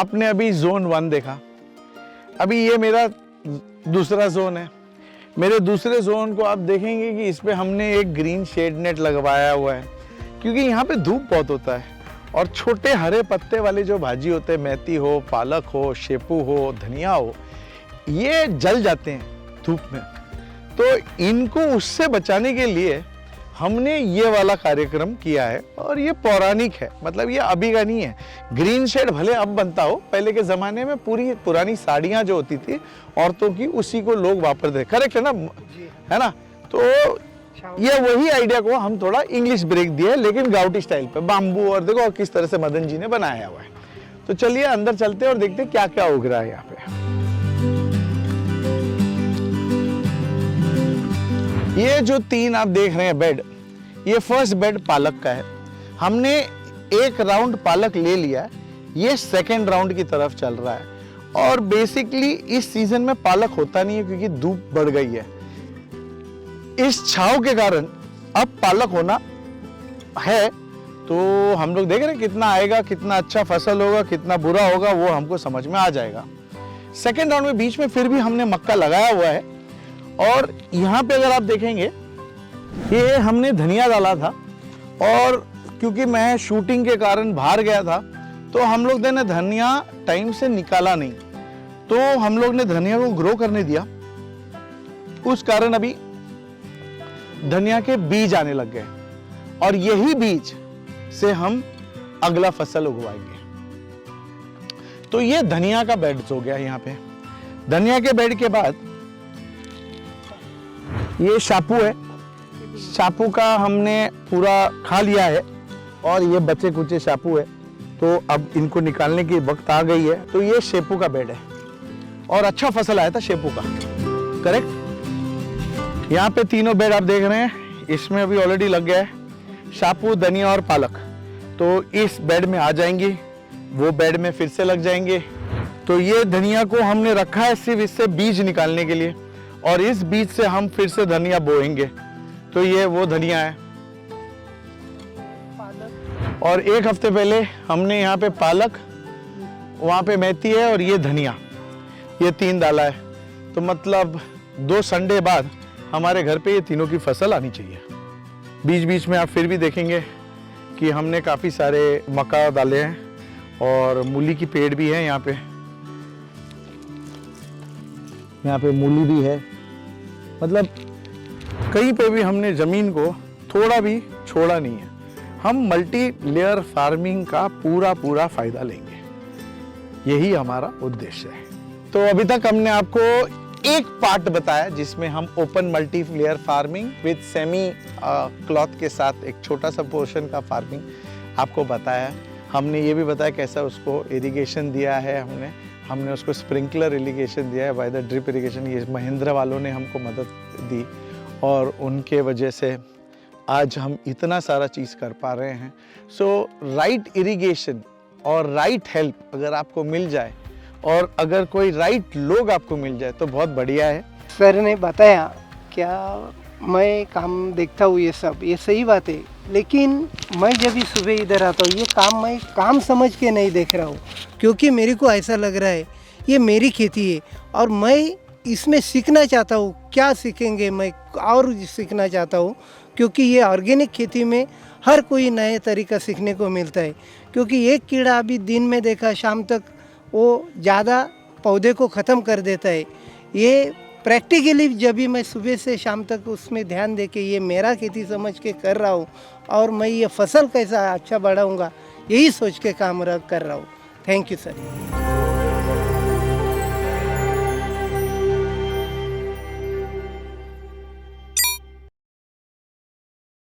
आपने अभी जोन 1 देखा, अभी ये मेरा दूसरा जोन है। मेरे दूसरे जोन को आप देखेंगे कि इस पे हमने एक ग्रीन शेड नेट लगवाया हुआ है, क्योंकि यहाँ पे धूप बहुत होता है और छोटे हरे पत्ते वाले जो भाजी होते हैं, मेथी हो, पालक हो, शेपू हो, धनिया हो, ये जल जाते हैं धूप में। तो इनको उससे बचाने के लिए हमने ये वाला कार्यक्रम किया है और ये पौराणिक है, मतलब ये अभी का नहीं है। ग्रीन शेड भले अब बनता हो, पहले के ज़माने में पूरी पुरानी साड़ियाँ जो होती थी औरतों की, उसी को लोग वापरते, करेक्ट है ना, है ना। तो ये वही आइडिया को हम थोड़ा इंग्लिश ब्रेक दिया, लेकिन गाउटी स्टाइल पे बाम्बू, और देखो किस तरह से मदन जी ने बनाया हुआ है। तो चलिए अंदर चलते हैं और देखते हैं क्या क्या उग रहा है यहाँ पे। ये जो 3 आप देख रहे हैं बेड, ये फर्स्ट बेड पालक का है। हमने एक राउंड पालक ले लिया है, ये सेकेंड राउंड की तरफ चल रहा है। और बेसिकली इस सीजन में पालक होता नहीं है क्योंकि धूप बढ़ गई है। इस छाव के कारण अब पालक होना है, तो हम लोग देख रहे हैं कितना आएगा, कितना अच्छा फसल होगा, कितना बुरा होगा, वो हमको समझ में आ जाएगा। सेकेंड राउंड में बीच में फिर भी हमने मक्का लगाया हुआ है। और यहाँ पे अगर आप देखेंगे, ये हमने धनिया डाला था, और क्योंकि मैं शूटिंग के कारण बाहर गया था, तो हम लोग ने धनिया टाइम से निकाला नहीं, तो हम लोग ने धनिया को ग्रो करने दिया। उस कारण अभी धनिया के बीज आने लग गए, और यही बीज से हम अगला फसल उगवाएंगे। तो ये धनिया का बेड हो गया। यहाँ पे धनिया के बेड के बाद ये शापू है। शापू का हमने पूरा खा लिया है, और ये बचे कुचे शापू है, तो अब इनको निकालने की वक्त आ गई है। तो ये शेपू का बेड है, और अच्छा फसल आया था शेपू का, करेक्ट। यहाँ पे तीनों बेड आप देख रहे हैं, इसमें अभी ऑलरेडी लग गया है शापू, धनिया और पालक। तो इस बेड में आ जाएंगी, वो बेड में फिर से लग जाएंगे। तो ये धनिया को हमने रखा है सिर्फ इससे बीज निकालने के लिए, और इस बीज से हम फिर से धनिया बोएंगे। तो ये वो धनिया है। और एक हफ्ते पहले हमने यहाँ पे पालक, वहाँ पे मेथी है, और ये धनिया, ये 3 डाला है। तो मतलब 2 संडे बाद हमारे घर पे ये तीनों की फसल आनी चाहिए। बीच बीच में आप फिर भी देखेंगे कि हमने काफ़ी सारे मक्का डाले हैं, और मूली की पेड़ भी है यहाँ पे। यहाँ पे मूली भी है, मतलब कहीं पे भी हमने ज़मीन को थोड़ा भी छोड़ा नहीं है। हम मल्टी लेयर फार्मिंग का पूरा फ़ायदा लेंगे, यही हमारा उद्देश्य है। तो अभी तक हमने आपको एक पार्ट बताया जिसमें हम open multi layer farming with semi cloth के साथ एक छोटा सा पोर्शन का फार्मिंग आपको बताया। हमने ये भी बताया कैसा उसको इरिगेशन दिया है, हमने उसको स्प्रिंकलर इरिगेशन दिया है बाय द ड्रिप इरिगेशन। ये महिंद्रा वालों ने हमको मदद दी, और उनके वजह से आज हम इतना सारा चीज़ कर पा रहे हैं। सो राइट इरिगेशन और राइट हेल्प अगर आपको मिल जाए, और अगर कोई राइट लोग आपको मिल जाए, तो बहुत बढ़िया है। सर ने बताया, क्या मैं काम देखता हूँ, ये सब ये सही बात है, लेकिन मैं जब भी सुबह इधर आता हूँ, ये काम मैं काम समझ के नहीं देख रहा हूँ, क्योंकि मेरे को ऐसा लग रहा है ये मेरी खेती है, और मैं इसमें सीखना चाहता हूँ। क्या सीखेंगे, मैं और सीखना चाहता हूँ, क्योंकि ये ऑर्गेनिक खेती में हर कोई नए तरीका सीखने को मिलता है। क्योंकि एक कीड़ा अभी दिन में देखा, शाम तक वो ज़्यादा पौधे को ख़त्म कर देता है। ये प्रैक्टिकली जब भी मैं सुबह से शाम तक उसमें ध्यान दे के ये मेरा खेती समझ के कर रहा हूँ, और मैं ये फसल कैसा अच्छा बढ़ाऊँगा, यही सोच के काम कर रहा हूँ। Thank you sir.